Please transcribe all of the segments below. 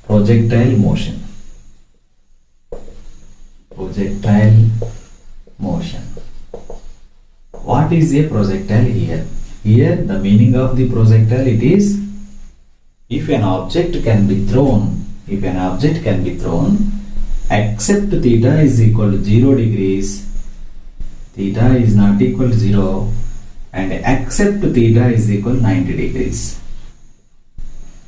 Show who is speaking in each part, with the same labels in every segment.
Speaker 1: projectile motion. Projectile motion. What is a projectile here? Here the meaning of the projectile, it is if an object can be thrown, except theta is equal to 0 degrees, theta is not equal to 0, and except theta is equal to 90 degrees.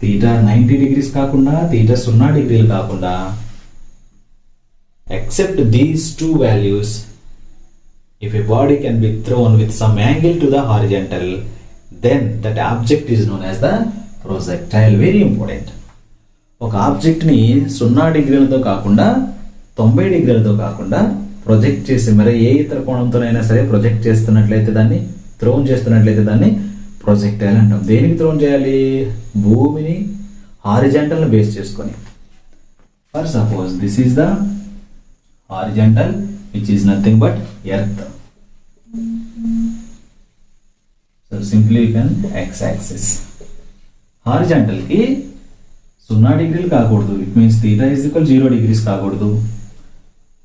Speaker 1: Theta 90 degrees కాకుండా theta 0 డిగ్రీలు కాకుండా except these two values, if a body can be thrown with some angle to the horizontal, then that object is known as the projectile. Very important. ఒక object ని 0 డిగ్రీలతో కాకుండా 90 డిగ్రీలతో కాకుండా project చేసి మరి ఏ ఇతర కోణంతోనైనా సరే ప్రొజెక్ట్ చేస్తున్నట్లయితే దాన్ని థ్రోన్ చేస్తున్నట్లయితే దాన్ని ప్రొజెక్టైల్ అంటాం. దేనికి థ్రోన్ చేయాలి? భూమిని హారిజాంటల్ ని బేస్ చేసుకొని. For suppose this is the horizontal which is nothing but earth. So simply you can x-axis. Horizontal ki 0 డిగ్రీలు కాకూడదు. It means theta is equal 0 degrees కాకూడదు.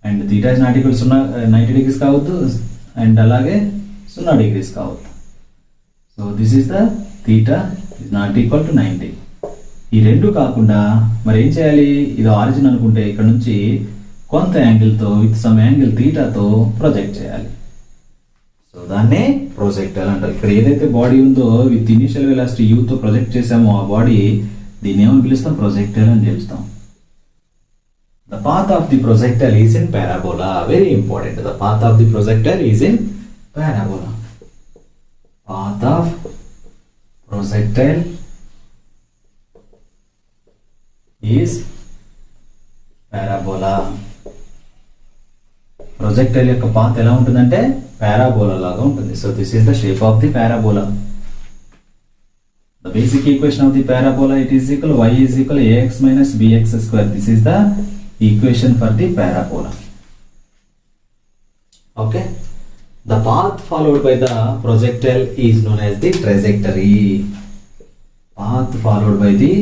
Speaker 1: And theta is not equal 90 degrees కావద్దు. And అలాగే 0 degrees కావద్దు. So this is the theta is not equal to 90. ఈ రెండు కాకుండా మరి ఏం చేయాలి? ఇది ఆరిజిన్ అనుకుంటే ఇక్కడ నుంచి కొంత యాంగిల్తో విత్ సమ్ యాంగిల్ థీటాతో ప్రొజెక్ట్ చేయాలి. సో దాన్నే ప్రొజెక్టైల్ అంటారు. ఇక్కడ ఏదైతే బాడీ ఉందో విత్ ఇనిషియల్ వెలాసిటీ u తో ప్రొజెక్ట్ చేసామో ఆ బాడీ దీన్ని ఏమని పిలుస్తాం? ప్రొజెక్టైల్ అని పిలుస్తాం. The path of the projectile is in parabola. Very important. The path of the projectile is in parabola. Path of projectile is parabola. Projectile యొక్క path ఎలా ఉంటుందంటే పారాబోలా లాగా ఉంటుంది. So this is the shape of the parabola. The basic equation of the parabola, it is equal y is equal ax minus bx square. This is the equation for the parabola. Okay. The path followed by the projectile is known as the trajectory. Path followed by the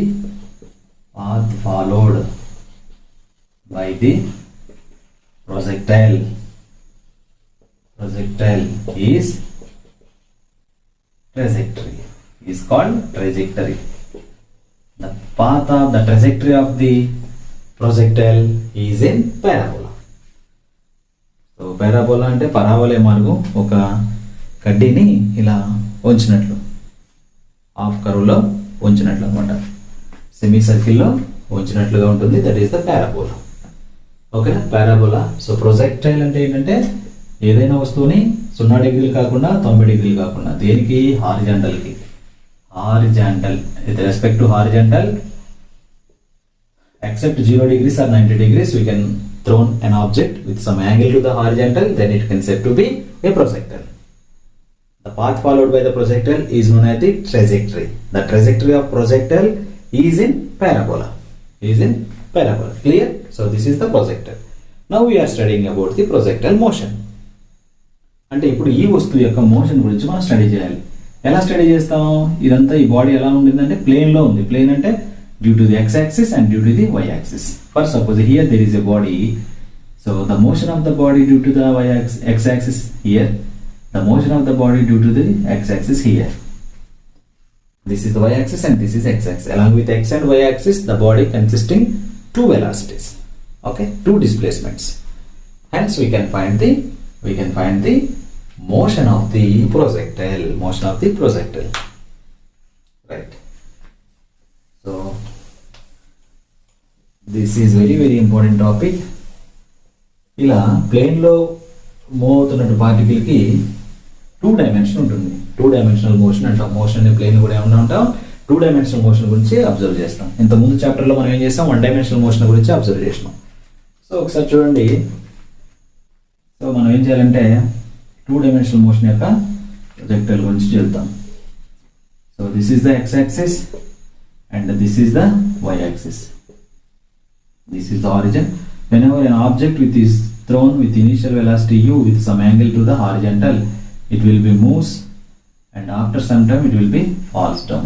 Speaker 1: projectile is trajectory, is called trajectory. The path of the trajectory of the projectile is in parabola. So parabola అంటే పరాబోలే మార్గం. ఒక కడ్డీని ఇలా ఉంచినట్లు, half కర్వ్లో ఉంచినట్లు అన్నమాట, semi సర్కిల్లో ఉంచినట్లుగా ఉంటుంది. That is the parabola. ఓకేనా? పారాబోలా. సో ప్రొజెక్టైల్ అంటే ఏంటంటే ఏదైనా వస్తువుని 0 డిగ్రీలు కాకుండా 90 డిగ్రీలు కాకుండా దేనికి? హారిజాంటల్కి. Horizontal with respect to horizontal except 0 degrees or 90 degrees we can thrown an object with some angle to the horizontal, then it can said to be a projectile. The path followed by the projectile is known as the trajectory. The trajectory of projectile is in parabola. Clear? So this is the projectile. Now we are studying about the projectile motion. అంటే ఇప్పుడు ఈ వస్తువు యొక్క motion గురించి మనం study చేయాలి. ఎలా study చేస్తాం? ఇదంతా ఈ బాడీ ఎలా ఉండిందంటే ప్లేన్ లో ఉంది. ప్లేన్ అంటే due to the x axis and due to the y axis. For suppose here there is a body, so the motion of the body due to the x axis here, the motion of the body due to the x axis here. This is the y axis and this is x axis. Along with x and y axis, the body consisting two velocities, okay, two displacements. Hence we can find the motion of the projectile. Right. So this is very important topic. ఇలా plane లో move అవుతున్న particle కి 2 dimension ఉంటుంది. 2 dimensional motion అంటాం. Motion ని plane కూడా ఏమన్నా అంటాం? 2 డైమెన్షనల్ మోషన్ గురించి అబ్జర్వ్ చేస్తాం. ఇంత ముందు చాప్టర్ లో మనం ఏం చేస్తాం? 1 డైమెన్షనల్ మోషన్ గురించి అబ్జర్వ్ చేస్తాం. సో ఒకసారి చూడండి. సో మనం ఏం చేయాలంటే 2 డైమెన్షనల్ మోషన్ యొక్క ప్రొజెక్టైల్ గురించి చెప్తాం. So this is the x axis and this is the y axis. This is the origin. Whenever an object is thrown with initial velocity u with some angle to the horizontal, it will be moves and after some time it will be falls down,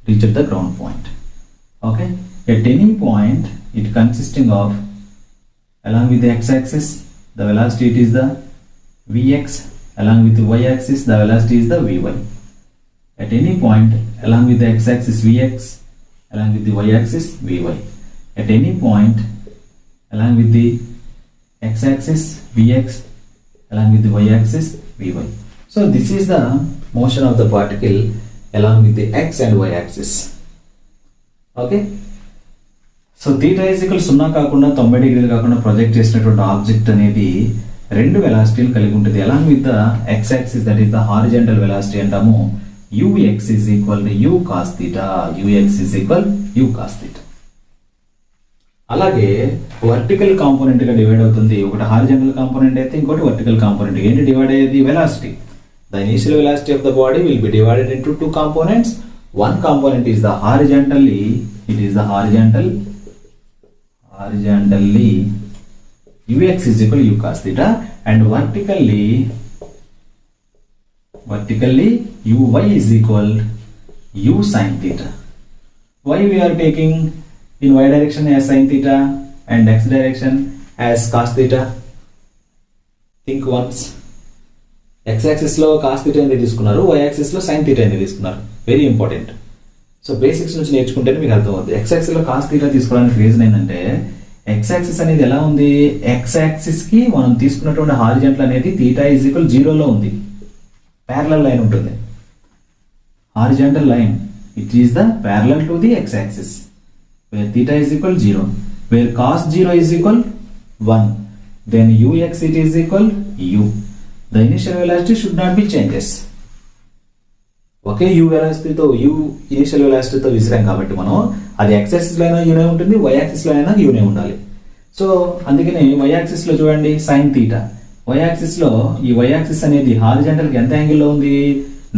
Speaker 1: reach at the ground point. Okay. at any point it consisting of, along with the x-axis, the velocity it is the Vx, along with the y-axis, the velocity is the Vy. At any point along with the x-axis Vx, along with the y-axis Vy. At any point along with the x-axis Vx, along with the y-axis Vy. So this is the motion of the particle along with the x and y axis. Okay. So theta is equal 0 కాకుండా 90 డిగ్రీలు కాకుండా project చేసినటువంటి object అనేది రెండు వెలాసిటీలు కలిగి ఉంటుంది. along with the x axis, that is the horizontal velocity అంటాము. ux is equal to u cos theta. ux is equal u cos theta. అలాగే వర్టికల్ కాంపోనెంట్ గా డివైడ్ అవుతుంది. ఒకటి హారిజాంటల్ కాంపోనెంట్ అయితే ఇంకోటి వర్టికల్ కాంపోనెంట్. ఏంటి డివైడ్ అయ్యేది? Velocity. The initial velocity of the body will be divided into two components. One component is the horizontally, it is the horizontally ux is equal to u cos theta, and vertically uy is equal u sin theta. Why we are taking in y direction as sin theta and x direction as cos theta? Think once. x axis లో cos theta అనేది తీసుకున్నారు, y axis లో sin theta అనేది తీసుకున్నారు. Very important. So basics నుంచి నేర్చుకుంటేనే మీకు అర్థమవుతుంది. x axis లో cos theta తీసుకోవడానికి రీజన్ ఏంటంటే, x axis అనేది ఎలా ఉంది? x axis కి మనం తీసుకున్నటువంటి హారిజాంటల్ అనేది theta is equal 0 లో ఉంది. ప్యారలల్ లైన్ ఉంటుంది. Horizontal line, it is the parallel to the x axis where theta is equal 0, where cos 0 is equal 1, then ux it is equal u. The initial velocity should not be changes. Okay u velocity తో u initial velocity తో విసిరాం కాబట్టి మనం అది x axis లో అయినా uనే ఉంటుంది, y axis లో అయినా uనే ఉండాలి. సో అందుకని y axis లో చూడండి sin theta. y axis లో ఈ y axis అనేది హారిజాంటల్ కి ఎంత యాంగిల్ లో ఉంది?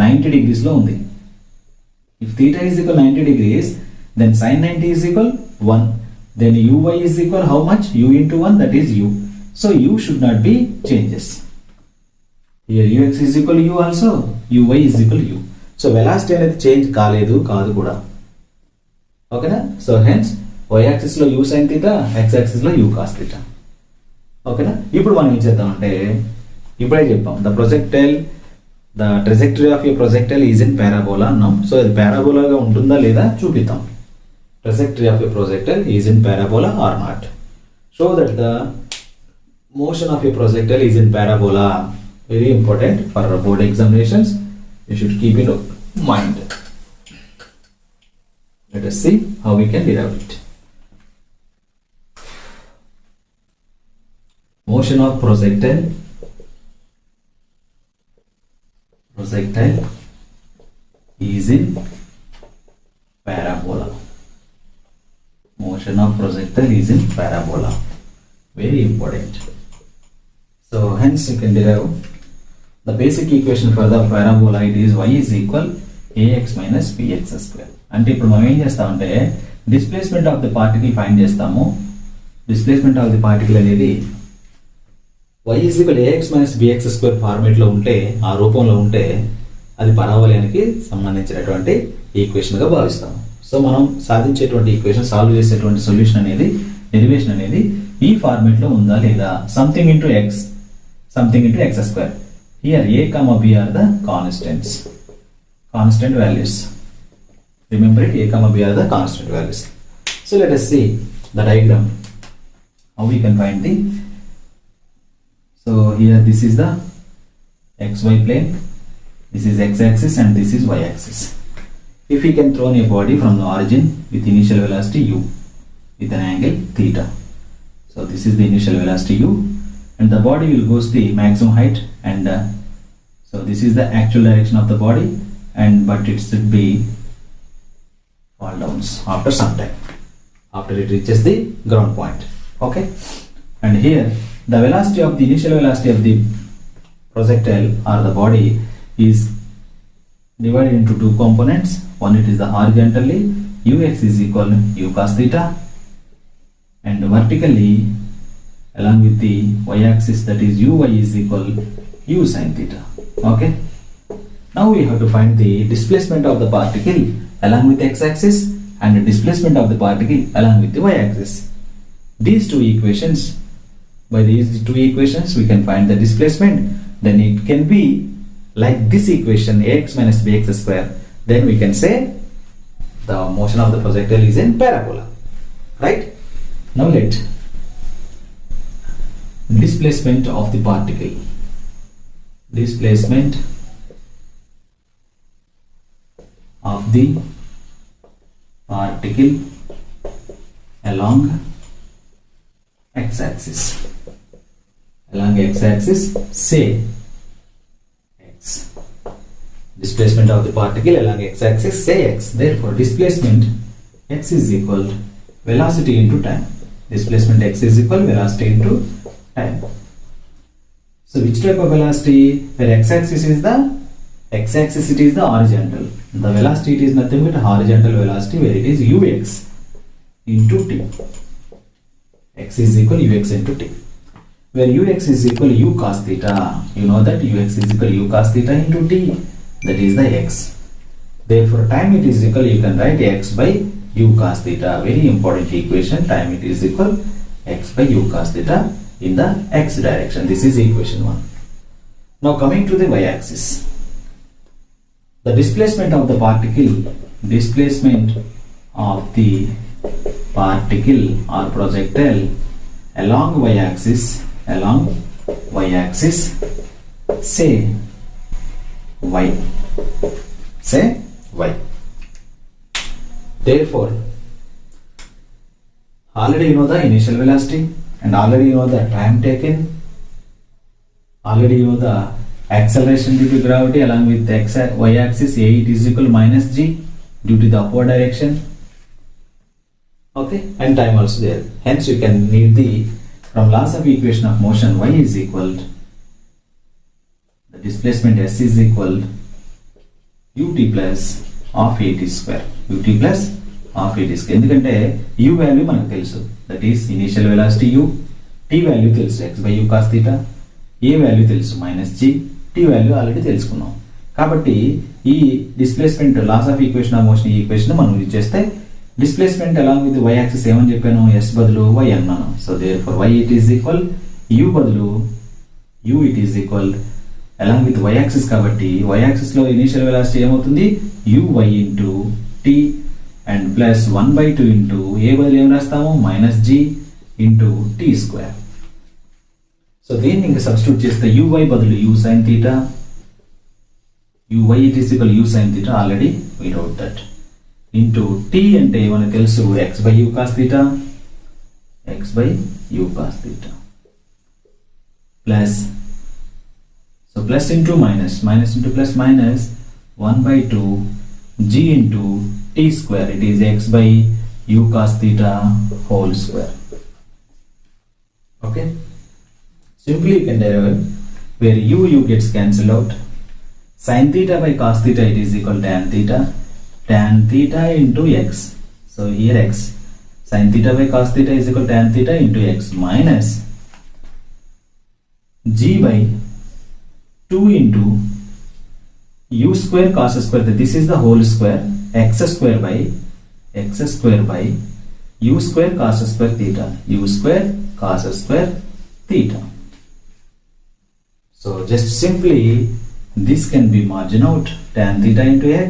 Speaker 1: 90 degrees లో ఉంది. If theta is equal 90 degrees, then sin 90 is equal 1. Then uy is equal how much? u into 1, that is u. So u should not be changes. Here ux is equal to u also, uy is equal to u. So velocity అనేది change కాలేదు, కాదు కూడా. ఓకేనా? So hence y axis లో u sin theta, x axis లో u cos theta. ఓకేనా? ఇప్పుడు మనం ఏం చేద్దామంటే, ఇప్పుడే చెప్పాం the projectile, the trajectory of a projectile is in parabola అన్నాం. సో అది పారాబోలాగా ఉంటుందా లేదా చూపిద్దాం. Trajectory of a projectile is in parabola or not. Show that the motion of a projectile is in parabola. Very important for board examinations. You should keep it in mind. Let us see how we can derive it. Motion of projectile is in parabola. Motion of projectile is in parabola. Very important. So hence you can derive the basic equation for the parabola. It is y is equal ax minus bx square. అంటే ఇప్పుడు మనం ఏం చేస్తామంటే displacement of the particle find చేస్తాము. Displacement of the particle అనేది y is equal ax minus bx square format లో ఉంటే, ఆ రూపంలో ఉంటే అది పరావలయానికి సంబంధించినటువంటి ఈక్వేషన్ గా భావిస్తాము. సో మనం సాధించేటువంటి ఈక్వేషన్, సాల్వ్ చేసేటువంటి సొల్యూషన్ అనేది, డెరివేషన్ అనేది ఈ ఫార్మేట్ లో ఉందా లేదా? Something into X, something into X square. Here a comma b are the constants, constant values. Remember it, a comma b are the constant values. So let us see the diagram, how we can find the. So here this is the xy plane, this is x axis and this is y axis. If we can throw a body from the origin with initial velocity u with an angle theta. So this is the initial velocity u, and the body will go to the maximum height, and so this is the actual direction of the body, and but it should be fall downs after some time, after it reaches the ground point. Okay, and here the velocity of the initial velocity of the projectile or the body is divided into two components. One, it is the horizontally ux is equal to u cos theta, and vertically along with the y-axis, that is uy is equal u sin theta. Okay. Now we have to find the displacement of the particle along with x-axis and the displacement of the particle along with the y-axis. These two equations, by these two equations we can find the displacement. Then it can be like this equation, ax minus bx square. Then we can say the motion of the projectile is in parabola, right? Now let displacement of the particle, displacement of the particle along x-axis, say x. Displacement of the particle along x-axis, say x. Therefore displacement x is equal to velocity into time. Displacement x is equal to velocity into time. So which type of velocity? Where x-axis is the x-axis, it is the horizontal. The velocity, it is nothing but horizontal velocity, where it is ux into t. X is equal to ux into t. Where ux is equal to u cos theta. You know that ux is equal to u cos theta into t. That is the x. Therefore time it is equal, you can write x by u cos theta. Very important equation. Time it is equal x by u cos theta in the x direction. This is equation 1. Now coming to the y-axis. The displacement of the particle, or projectile along y-axis, say y. Say y. Therefore, already you know the initial velocity, and already you know the time taken, already you know the acceleration due to gravity along with the y-axis, a it is equal to minus g due to the upward direction. Okay, and time also there. Hence you can need the, from laws of equation of motion, y is equal to the displacement s is equal to ut plus half at square. Ut plus half at square. ఎందుకంటే u value మనకు తెలుసు, that is initial velocity u, t value తెలుసు x by u cos theta, a value తెలుసు minus g, t వాల్యూ already తెలుసుకున్నాం. కాబట్టి ఈ displacement laws of equation of motion, ఈ ఈక్వేషన్ మనం యూజ్ చేస్తే displacement along with y axis ఏమని చెప్పాను, s బదులు y అన్నాను. So therefore y it is equal u బదులు u it is equal along with y axis, కాబట్టి y యాక్సిస్ లో ఇనిషియల్ వెలాసిటీ ఏమవుతుంది uy into t and plus 1/2 into a బదులు ఏం రాస్తాము minus g into t square. So దీన్ని ఇంకా substitute చేస్తే uy బదులు u sin theta, uy it is equal u sin theta, already we wrote that, into t అంటే మనకు తెలుసు x by u cos theta, x by u cos theta plus, so plus into minus, minus into plus minus 1/2 g into t square, it is x by u cos theta whole square. Okay, simply you can derive where u gets cancelled out. Sin theta by cos theta it is equal to tan theta into x. So here x, sin theta by cos theta is equal to tan theta into x minus g by 2 into u square cos square, this is the whole square, x square by u square cos square theta, u square cos square theta. So just simply this can be margin out, tan theta into x,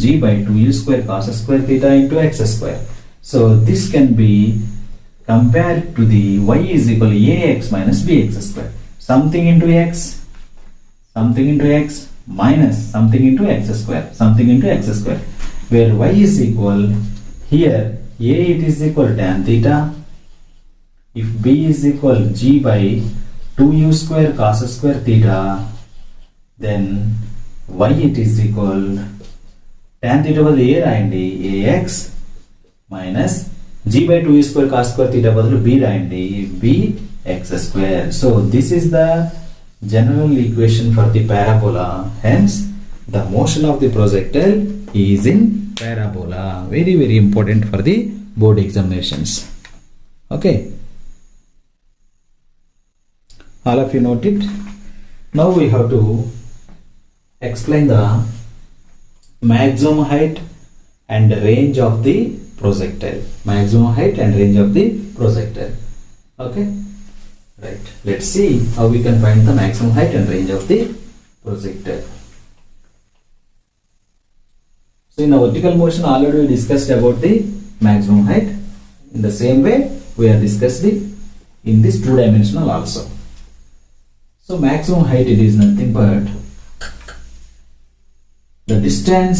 Speaker 1: g by 2u square cos square theta into x square. So this can be compared to the y is equal to ax minus bx square, something into x minus something into x square, where y is equal, here a it is equal to tan theta, if b is equal g by 2u square cos square theta, then y it is equal tan theta బదులు a రాయండి ax minus g by 2u square cos square theta బదులు b రాయండి bx square. So this is the general equation for the parabola. Hence the motion of the projectile is in parabola. Very very important for the board examinations. Okay, all of you note it. Now we have to explain the maximum height and range of the projectile. Maximum height and range of the projectile. Okay, right. Let's see how we can find the maximum height and range of the projectile. So in the vertical motion already we discussed about the maximum height. In the same way we are discussed it in this two dimensional also. So maximum height, it is nothing but the distance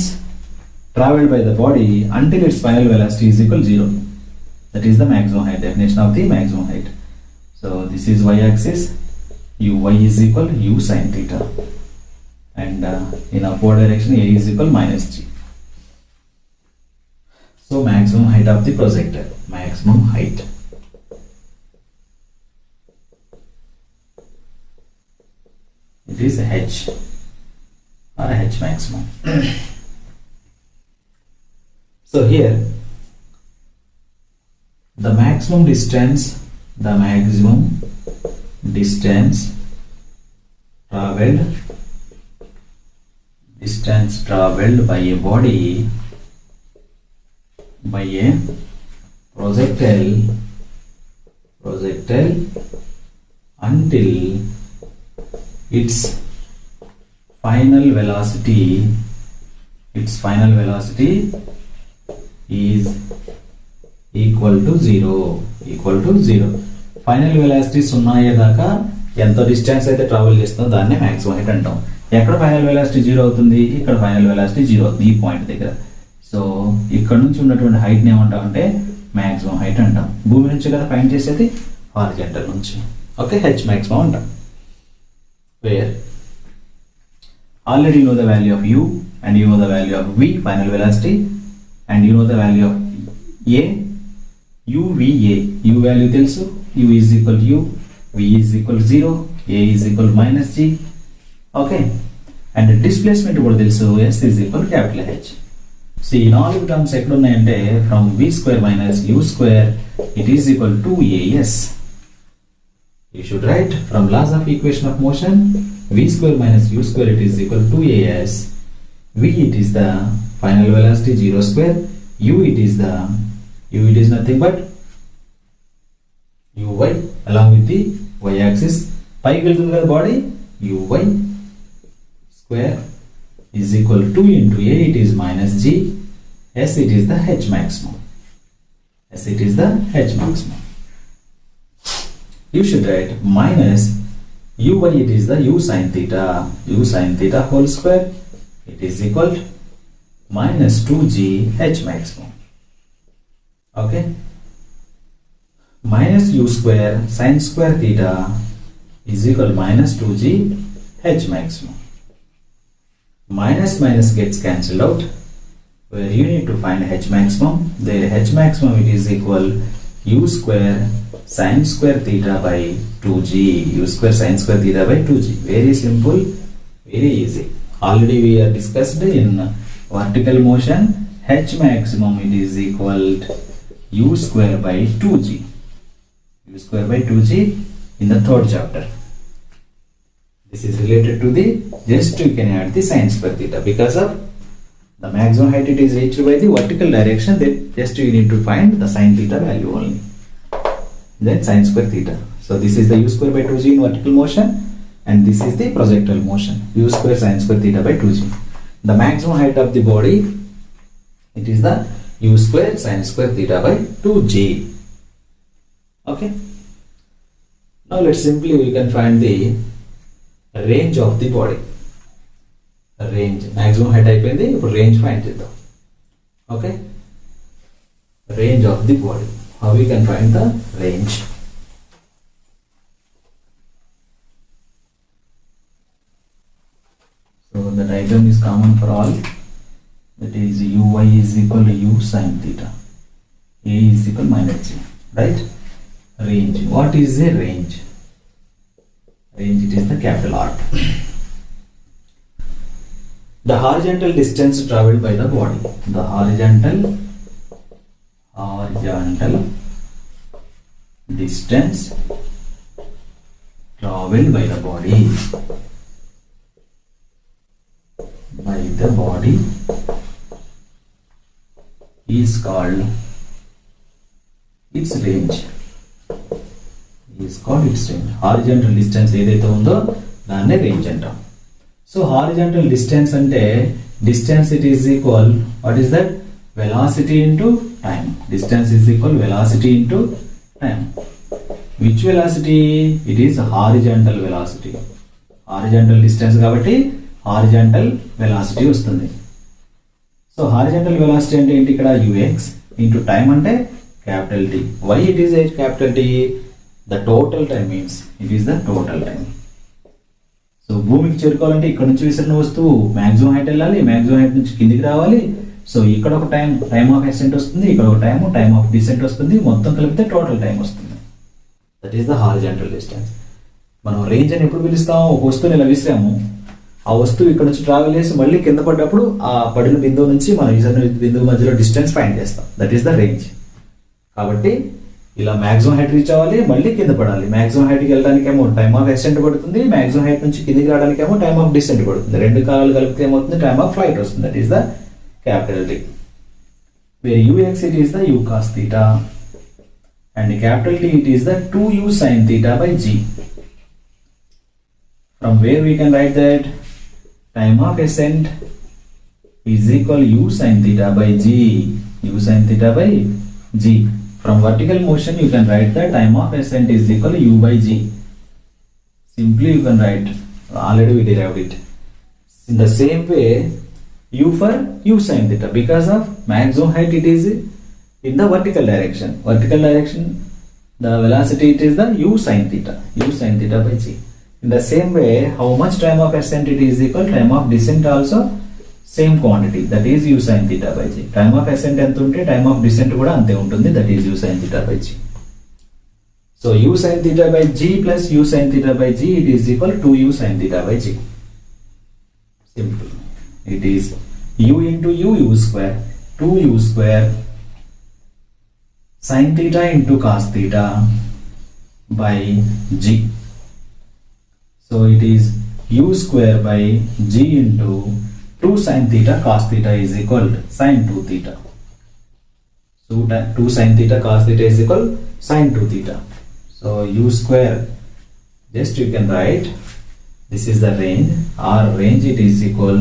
Speaker 1: traveled by the body until its final velocity is equal to 0. That is the maximum height, definition of the maximum height. So this is y-axis, uy is equal to u sin theta, and in upward direction a is equal minus g. So maximum height of the projectile, maximum height. It is h or h maximum. So here the maximum distance traveled by a body, by a projectile until its final velocity is equal to 0. Final velocity 0 అయ్యేదాకా ఎంత distance అయితే travel చేస్తుందో దాన్ని maximum height అంటాం. ఎక్కడ final velocity 0 అవుతుంది? ఇక్కడ final velocity 0 అవుతుంది, ఈ పాయింట్ దగ్గర. సో ఇక్కడ నుంచి ఉన్నటువంటి హైట్ ని ఏమంటాం అంటే మాక్సిమం హైట్ అంటాం. భూమి నుంచి కదా ఫైండ్ చేసేది, హారిజాంటల్ నుంచి. ఓకే, హెచ్ మాక్సిమం అంటాం. Where already you know the value of u and you know the value of v, final velocity, and you know the value of a, uva. U value telsu, u is equal to u, v is equal to 0, a is equal to minus g. Okay, and the displacement kuda telsu, s is equal to capital H. See, in all terms ekkada unnayante, from v square minus u square, it is equal to as. You should write from laws of equation of motion, v square minus u square, it is equal to as. V, it is the final velocity 0 square, u it is nothing but uy along with the y axis. పైకి వెళ్తుంది కదా body, uy square is equal to 2 into a, it is minus g, s it is the h maximum. You should write minus uy, it is the u sin theta whole square, it is equal to minus 2g h maximum. Okay, minus u square sin square theta is equal to minus 2g h maximum. Minus gets cancelled out, where you need to find h maximum. There h maximum, it is equal u square sin square theta by 2g, u square sin square theta by 2g. Very simple, very easy. Already we are discussed in vertical motion, h maximum, it is equal to u square by 2g. In the third chapter. This is related to the, just you can add the sin square theta, because of the maximum height it is reached by the vertical direction, then just you need to find the sin theta value only, then sin square theta. So this is the u square by 2g in vertical motion, and this is the projectile motion, u square sin square theta by 2g. The maximum height of the body, it is the u square sin square theta by 2g. Okay, now let's simply we can find the range of the body. Range, maximum height అయిపోయింది, ఇప్పుడు range find చేద్దాం. Okay, range of the body, how we can find the range? So the diagram is common for all, that is uy is equal to u sin theta, a is equal to minus g, right? Range, what is a range? Range, it is the capital R. The horizontal distance traveled by the body, the horizontal distance traveled by the body is called its range. Horizontal distance ఏదైతే ఉందో దాన్నే range అంటాం. So horizontal distance అంటే distance it is equal what is that velocity into time. Distance is equal velocity into time. Which velocity? It is horizontal velocity. Horizontal distance కాబట్టి horizontal velocity వస్తుంది. So horizontal velocity అంటే ఏంటి? ఇక్కడ ux into time అంటే capital T. Why it is a capital T? The total time means it is the total time. So భూమికి చేరుకోవాలంటే ఇక్కడ నుంచి విసిరిన వస్తువు మాక్సిమం హైట్ వెళ్ళాలి, మాక్సిమం హైట్ నుంచి కిందికి రావాలి. సో ఇక్కడ ఒక టైం ఆఫ్ అసెంట్ వస్తుంది, ఇక్కడ ఒక టైం ఆఫ్ డిసెంట్ వస్తుంది, మొత్తం కలిపితే టోటల్ టైం వస్తుంది. That is the horizontal distance. మనం రేంజ్ అని ఎప్పుడు పిలుస్తాం? ఒక వస్తువుని ఇలా విసిరాము, ఆ వస్తువు ఇక్కడ నుంచి ట్రావెల్ చేసి మళ్ళీ కింద పడ్డప్పుడు ఆ పడిన బిందువు నుంచి మనం విసిరిన బిందువు మధ్యలో డిస్టెన్స్ ఫైండ్ చేస్తాం. That is the range. కాబట్టి ఇలా మాక్సిమం హైట్ రీచ్ అవ్వాలి, మళ్ళీ కింద పడాలి. మాక్సిమం హైట్కి వెళ్ళడానికేమో టైమ్ ఆఫ్ అసెంట్ పడుతుంది, మాక్సిమం హైట్ నుంచి కిందికి రావడానికేమో టైమ్ ఆఫ్ డిసెంట్ పడుతుంది. రెండు కాలాలు కలిపితే ఏమవుతుంది? టైమ్ ఆఫ్ ఫ్లైట్ వస్తుంది. That is the capital T. Where ux it is the u cos theta and capital T it is the 2u sin theta by g. From where we can write that time of ascent is equal u sin theta by g. U sin theta by g. From vertical motion you can write that time of ascent is equal u by g. Simply you can write, already we derived it. In the same way u for u sin theta, because of maximum height it is in the vertical direction. Vertical direction the velocity it is the u sin theta by g. In the same way how much time of ascent it is equal time of descent also same quantity, that is u sin theta by g. Time of ascent ఎంత ఉంటే time of descent కూడా అంతే ఉంటుంది, that is u sin theta by g. So u sin theta by g plus u sin theta by g it is equal to u sin theta by g. Simple. It is u into u square 2u square sin theta into cos theta by g. So it is u square by g into 2 sin theta cos theta is equal to sin 2 theta. So 2 sin theta cos theta is equal sin 2 theta. So u square, just you can write, this is the range. Our range it is equal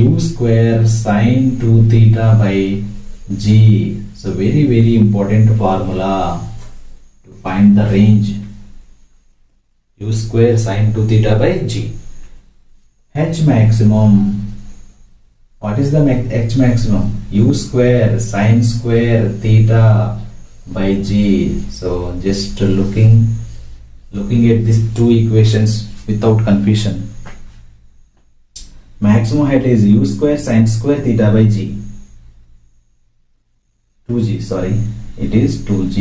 Speaker 1: u square sin 2 theta by g. So very important formula to find the range. U square sin 2 theta by g. H maximum. What is the H maximum? U square sin square theta by g. So just looking at these two equations without confusion. Maximum height is u square sin square theta by g. 2g, sorry, it is 2g.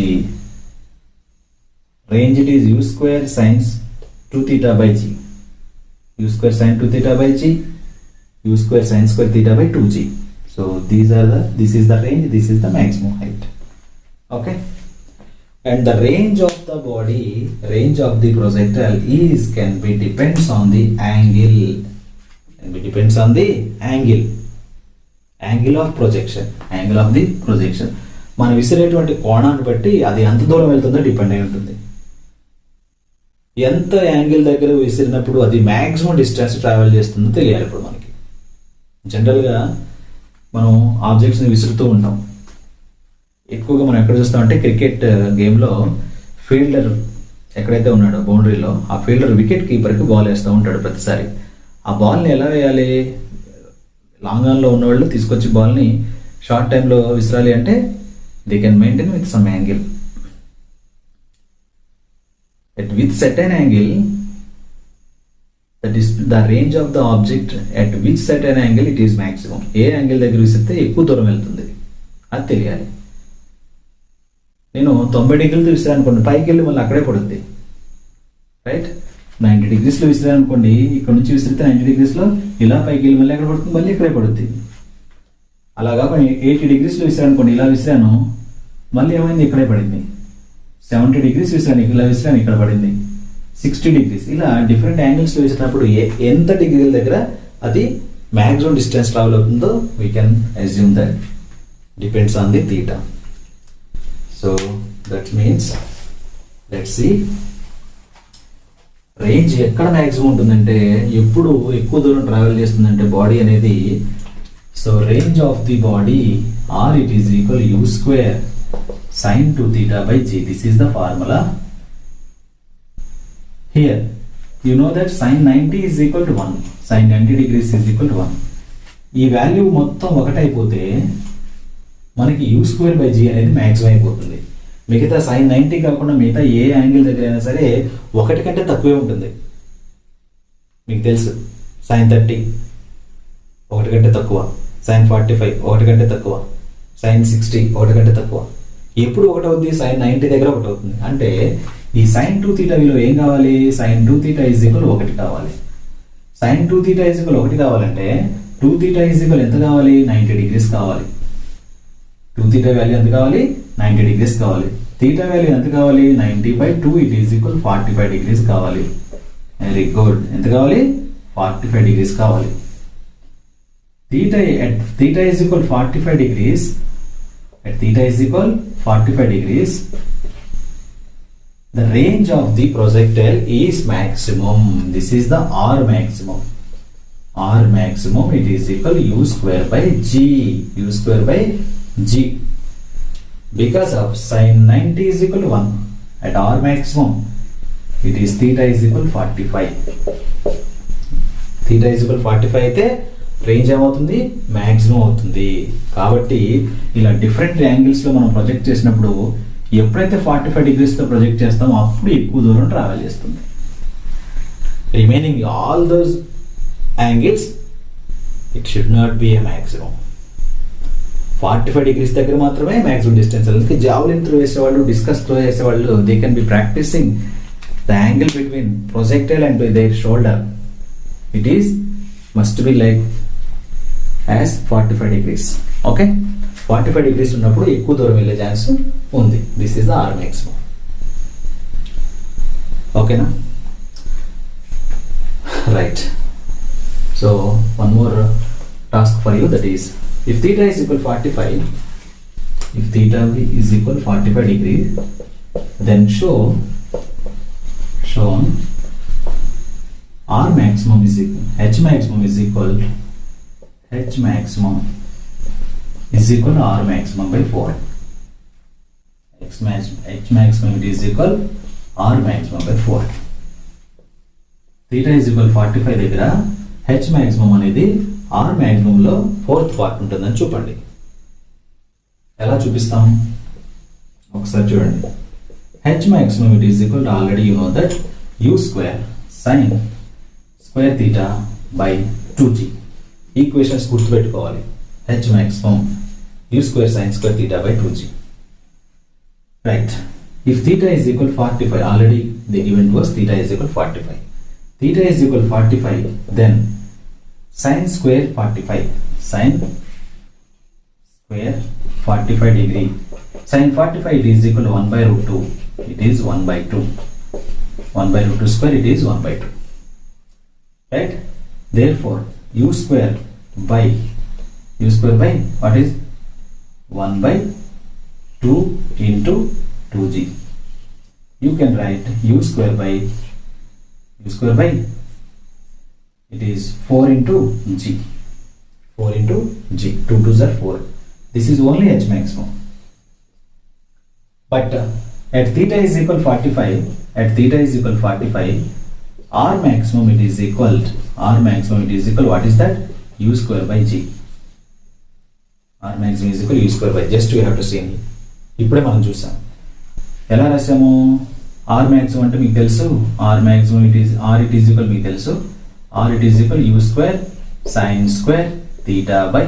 Speaker 1: Range it is u square sin 2 theta by g. U square sin 2 theta by g. U square sin square theta by 2g. So this is the range, this is the maximum height. Okay. And the range of the body, range of the projectile can be depends on the angle. And it depends on the angle of projection. Angle of the projection. మనం విసిరేటువంటి కోణాన్ని బట్టి అది ఎంత దూరం వెళ్తుందో depend అయి ఉంటుంది. ఎంత యాంగిల్ దగ్గర విసిరినప్పుడు అది మ్యాక్సిమం డిస్టెన్స్ ట్రావెల్ చేస్తుందో తెలియాలి. ఇప్పుడు మనకి జనరల్గా మనం ఆబ్జెక్ట్స్ని విసురుతూ ఉంటాం. ఎక్కువగా మనం ఎక్కడ చూస్తామంటే క్రికెట్ గేమ్లో ఫీల్డర్ ఎక్కడైతే ఉన్నాడో బౌండరీలో ఆ ఫీల్డర్ వికెట్ కీపర్కి బాల్ వేస్తూ ఉంటాడు ప్రతిసారి. ఆ బాల్ని ఎలా వేయాలి? లాంగ్ ఆన్లో ఉన్నవాళ్ళు తీసుకొచ్చి బాల్ని షార్ట్ టైంలో విసిరాలి అంటే they can maintain with some angle. With certain angle, that is the range of the object at which certain angle it is maximum. A angle దగ్గర విసిరితే ఎక్కువ దూరం వెళ్తుంది అది తెలియాలి. నేను 90 డిగ్రీలు విసిరాను అనుకోండి, పైకి వెళ్ళి మళ్ళీ అక్కడే పడుద్ది, రైట్? 90 డిగ్రీస్లో విసిరాను అనుకోండి, ఇక్కడ నుంచి విసిరితే 90 డిగ్రీస్లో ఇలా పైకి వెళ్ళి మళ్ళీ ఎక్కడ పడుతుంది, మళ్ళీ ఇక్కడే పడుద్ది. అలాగా 80 డిగ్రీస్లో విసిరాను అనుకోండి, ఇలా విసిరాను, మళ్ళీ ఏమైంది, ఇక్కడే పడింది. 70 డిగ్రీస్ విసిరాను, ఇలా విసిరాను, ఇక్కడ పడింది. 60 డిగ్రీస్, ఇలా డిఫరెంట్ యాంగిల్స్ విసిరినప్పుడు ఎంత డిగ్రీల దగ్గర అది మ్యాక్సిమం డిస్టెన్స్ ట్రావెల్ అవుతుందో we can assume that depends on the theta. So that means let's see, range ఎక్కడ మ్యాక్సిమం ఉంటుందంటే ఎప్పుడు ఎక్కువ దూరం ట్రావెల్ చేస్తుందంటే బాడీ అనేది, so range of the body R it is equal u square sin 2 theta by g. This is the formula. Here you know that sin 90 is equal to 1, sin 90 degrees is equal to 1. ఈ value మొత్తం ఒకటైపోతే మనకి you square by G అనేది maximum అయిపోతుంది. మిగతా sin 90 కాకుండా మిగతా ఏ angle దగ్గర అయినా సరే ఒకటి కంటే తక్కువే ఉంటుంది. మీకు తెలుసు sin 30 ఒకటి కంటే తక్కువ, sin 45 ఒకటి కంటే తక్కువ, sin 60 ఒకటి కంటే తక్కువ. ఎప్పుడు ఒకటి అవుతుంది, sin 90 దగ్గర ఒకటి అవుతుంది. అంటే ఈ sin 2 theta విలువ ఏం కావాలి, sin 2 theta is equal 1 కావాలి. sin 2 theta is equal 1 కావాలంటే 2 theta is equal ఎంత కావాలి, 90 degrees కావాలి. 2 theta వాల్యూ ఎంత కావాలి, 90 degrees కావాలి. theta వాల్యూ ఎంత కావాలి, 90 by 2 it is equal 45 degrees కావాలి. వెరీ గుడ్, ఎంత కావాలి, 45 degrees కావాలి. theta is equal 45 degrees, at theta is equal 45 degrees, the range of the projectile is maximum. This is the R maximum. R maximum it is equal u square by g, u square by g, because of sin 90 is equal to 1. At R maximum it is theta is equal 45. theta is equal 45 అయితే range ఏమవుతుంది, maximum అవుతుంది. కాబట్టి ఇలా different angles లో మనం project చేసినప్పుడు ఎప్పుడైతే 45 degrees తో ప్రొజెక్ట్ చేస్తామో అప్పుడు ఎక్కువ దూరం ట్రావెల్ చేస్తుంది. Remaining all those angles it should not be a maximum. 45 degrees దగ్గర మాత్రమే మ్యాక్సిమం డిస్టెన్స్. అందుకే జావలిన్ త్రో వేసేవాళ్ళు, డిస్కస్ త్రో వేసేవాళ్ళు they can be practicing the angle between projectile and their shoulder. It is must be like as 45 degrees. Okay, 45 degrees ఉన్నప్పుడు ఎక్కువ దూరం వెళ్ళే chance ఉంది. This is the R maximum. ఓకేనా, right. So one more task for you, that is if theta is equal 45, if theta is equal 45 degrees, then shown R maximum is equal, H maximum is equal to H maximum is equal to R maximum by 4. H maximum it is equal R maximum by 4. Theta is equal 45 దగ్గర H maximum అనేది R maximum లో 4th part ఉంటుందని చూపండి. ఎలా చూపిస్తాం ఒకసారి చూడండి. H maximum it is equal to, already you know that, u square sin square theta by 2g. Equations గుర్తుపెట్టుకోవాలి. H maximum u square sin square theta by 2g. Right. If theta is equal 45, already they given to us theta is equal 45. Theta is equal 45, then sin square 45. Sin square 45 degree. Sin 45 it is equal to 1 by root 2. It is 1 by 2. 1 by root 2 square it is 1 by 2. Right? Therefore, u square by what is 1 by 2 into 2g. You can write u square by it is 4 into g. 4 into g. 2 2s are 4. This is only H maximum. But at theta is equal 45, R maximum it is equal what is that? U square by g. R maximum is equal U square by, just we have to see. ఇప్పుడే మనం చూసాం. ఎలా రాసాము? R maximum అంటే మీకు తెలుసు, R maximum it is equal మీకు తెలుసు. R it is equal U square sin square theta by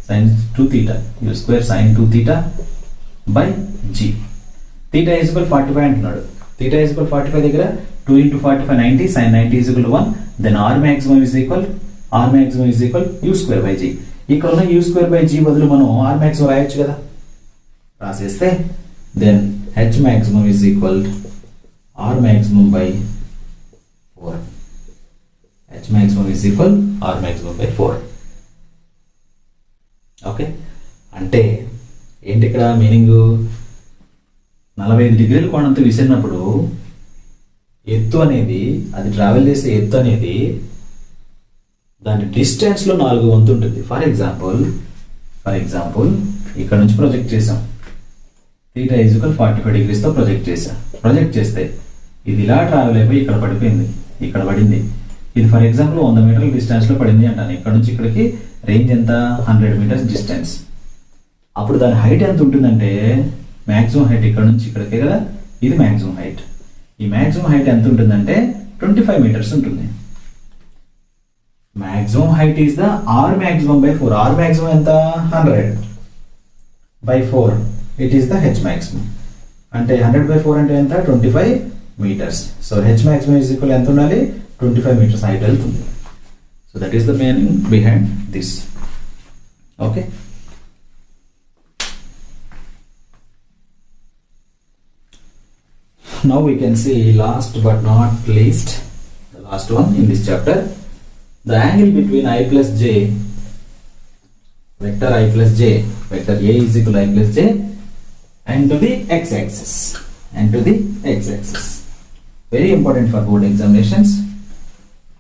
Speaker 1: sin 2 theta. U square sin 2 theta by g. Theta is equal 45 అంటున్నాడు. Theta is equal 45 దగ్గర 2 into 45 90, sin 90 is equal to 1. Then R maximum is equal U square by g. ఇక్కడ ఉన్న U square by g బదులు మనం R maximum రాయొచ్చు కదా. రాసేస్తే then H maximum is equal to R maximum by 4. H maximum is equal R maximum by 4. Okay, అంటే ఏంటి ఇక్కడ meaning? 45 డిగ్రీల కోణంతో విసిరినప్పుడు ఎత్తు అనేది, అది ట్రావెల్ చేసే ఎత్తు అనేది దాని డిస్టెన్స్లో 4 వంతు ఉంటుంది. ఫర్ ఎగ్జాంపుల్ ఇక్కడ నుంచి ప్రొజెక్ట్ చేసాం, θ = 45 degrees తో ప్రొజెక్ట్ చేస్తే ఇది ఇలా ట్రావెల్ అయిపోయి ఇక్కడ పడిపోయింది, ఇక్కడ పడింది. ఇది ఫర్ ఎగ్జాంపుల్ 100 మీటర్ల డిస్టెన్స్లో పడింది అంటాను. ఇక్కడ నుంచి ఇక్కడికి రేంజ్ ఎంత? 100 meters డిస్టెన్స్. అప్పుడు దాని హైట్ ఎంత ఉంటుందంటే, మ్యాక్సిమం హైట్ ఇక్కడ నుంచి ఇక్కడికే కదా, ఇది మ్యాక్సిమం హైట్. ఈ మ్యాక్సిమం హైట్ ఎంత ఉంటుందంటే 25 meters ఉంటుంది. Maximum height is the R maximum by 4. R maximum ఎంత? 100/4. It is the H maximum. అంటే 100/4 అంటే ఎంత? 25 meters. So H maximum is equal ఎంత ఉండాలి? 25 meters హైట్ వెళ్తుంది. So that is the meaning behind this. Okay, now we can see last but not least, the last one in this chapter, the angle between I plus j, vector I plus j, vector A is equal to I plus j, and to the x-axis, very important for board examinations.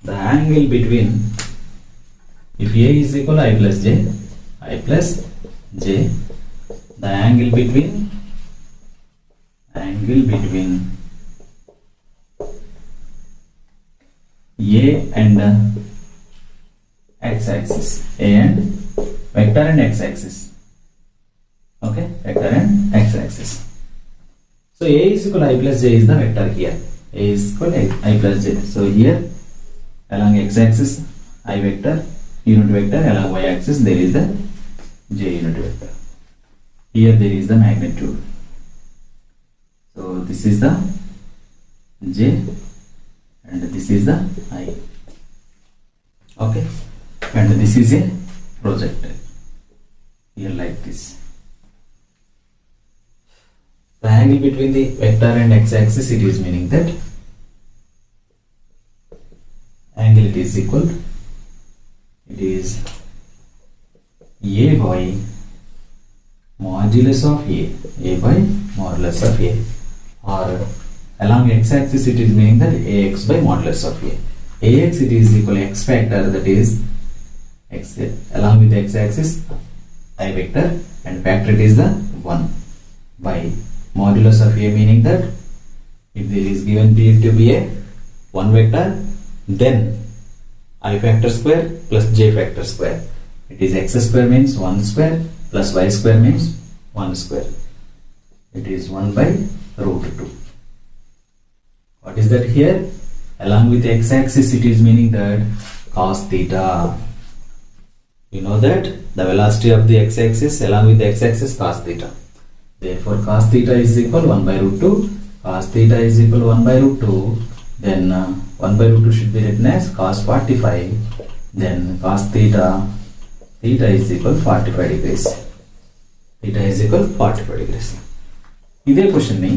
Speaker 1: The angle between, if A is equal to I plus j, the angle between A and x-axis, A and vector and x-axis. Okay, vector and x-axis. So A is equal to I plus j is the vector here. A is equal to I plus j. So here along x-axis I vector, unit vector, along y-axis there is the j unit vector. Here there is the magnitude. So this is the j and this is the I. Okay, and this is a projectile here like this. The angle between the vector and x-axis, it is meaning that angle it is equal, it is A by modulus of A by modulus of A, or along x-axis it is meaning that AX by modulus of A. AX it is equal to x factor, that is x, along with the x-axis I vector, and factor it is the 1 by modulus of A, meaning that if there is given P to be a 1 vector, then I factor square plus j factor square. It is x square means 1 square plus y square means 1 square. It is 1 by root 2. What is that here? Along with x-axis it is meaning that cos theta. You know that the velocity of the x-axis along with the x-axis cos theta. Therefore cos theta is equal 1 by root 2. Cos theta is equal 1 by root 2. Then 1 by root 2 should be written as cos 45. Then cos theta is equal 45 degrees. Theta is equal 45 degrees. This question ni,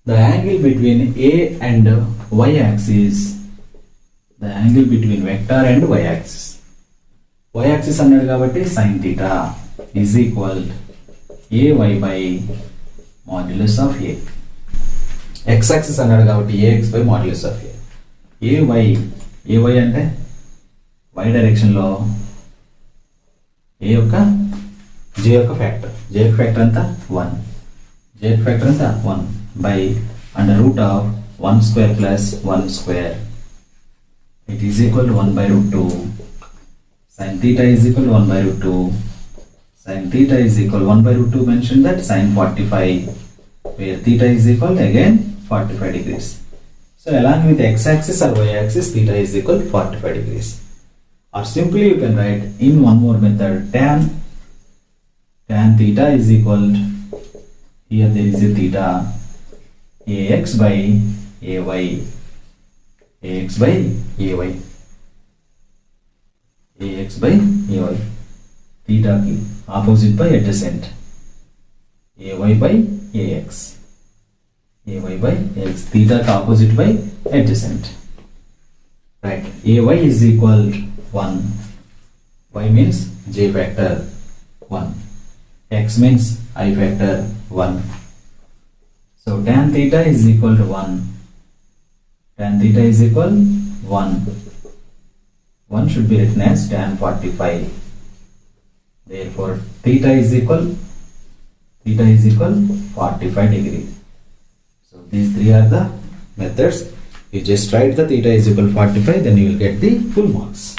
Speaker 1: the angle between A and y axis, the angle between vector and y axis. Y axis అన్నాడు కాబట్టి sin theta is equal ay by modulus of A. X axis అన్నాడు కాబట్టి ax by modulus of A. ay అంటే y direction లో a యొక్క j యొక్క factor, j యొక్క factor అంతా 1, j యొక్క ఫ్యాక్టర్ అంతా 1 by under root of 1 square plus 1 square. It is equal to 1 by root 2. Sin theta is equal to 1 by root 2. Sin theta is equal to 1 by root 2 mentioned that sin 45, where theta is equal to again 45 degrees. So along with x-axis or y-axis, theta is equal to 45 degrees. Or simply you can write in one more method, tan theta is equal to, here there is a theta, ax by ay, ax by ay, ax by ay, theta ki opposite by adjacent, ay by ax, ay by ax, theta ka opposite by adjacent. Right, ay is equal to 1, y means j factor 1, x means I factor 1. So tan theta is equal to 1. Tan theta is equal 1. 1 should be written as tan 45. Therefore, theta is equal 45 degree. So these three are the methods. You just write the theta is equal 45, then you will get the full marks.